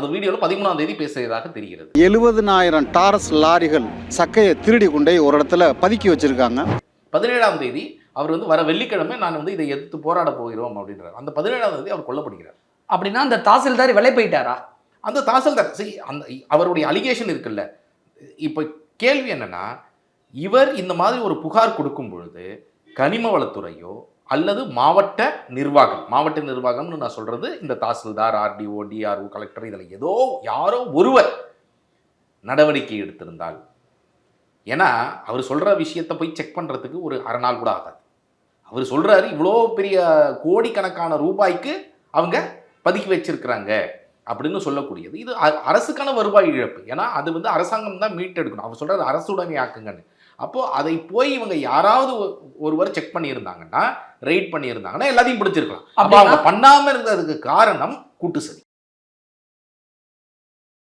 அந்த வீடியோவில் 13ஆம் தேதி பேசியதாக தெரிகிறது. 70,000 டாரஸ் லாரிகள் சக்கையை திருடி கொண்டே ஒரு இடத்துல பதுக்கி வச்சிருக்காங்க. 17ஆம் தேதி அவர் வர வெள்ளிக்கிழமை நான் இதை எதிர்த்து போராட போகிறோம் அப்படின்றார். அந்த 17ஆம் தேதி அவர் கொல்லப்படுகிறார். அப்படின்னா அந்த தாசில்தார் விலை போயிட்டாரா? அந்த தாசில்தார் அந்த அவருடைய அலிகேஷன் இருக்குல்ல. இப்போ கேள்வி என்னன்னா, இவர் இந்த மாதிரி ஒரு புகார் கொடுக்கும் பொழுது கனிம வளத்துறையோ அல்லது மாவட்ட நிர்வாகம்னு நான் சொல்றது இந்த தாசில்தார், ஆர்டிஓ, டிஆர்ஓ, கலெக்டர், இதில் யாரோ ஒருவர் நடவடிக்கை எடுத்திருந்தால், ஏன்னா அவர் சொல்ற விஷயத்தை போய் செக் பண்றதுக்கு ஒரு அரை நாள் கூட ஆகாது. அவர் சொல்றாரு இவ்வளோ பெரிய கோடிக்கணக்கான ரூபாய்க்கு அவங்க பதுக்கி வச்சிருக்கிறாங்க அப்படின்னு சொல்லக்கூடியது. இது அரசுக்கான வருவாய் இழப்பு. ஏன்னா அது அரசாங்கம் தான் மீட்டெடுக்கணும். அவர் சொல்றாரு அரசுடைமை ஆக்குங்கன்னு. அப்போ அதை போய் இவங்க யாராவது ஒருவர் செக் பண்ணியிருந்தாங்கன்னா, ரெய்ட் பண்ணியிருந்தாங்கன்னா எல்லாத்தையும் பிடிச்சிருக்கலாம். அப்போ அவங்க பண்ணாம இருந்ததுக்கு காரணம் கூட்டு சதி.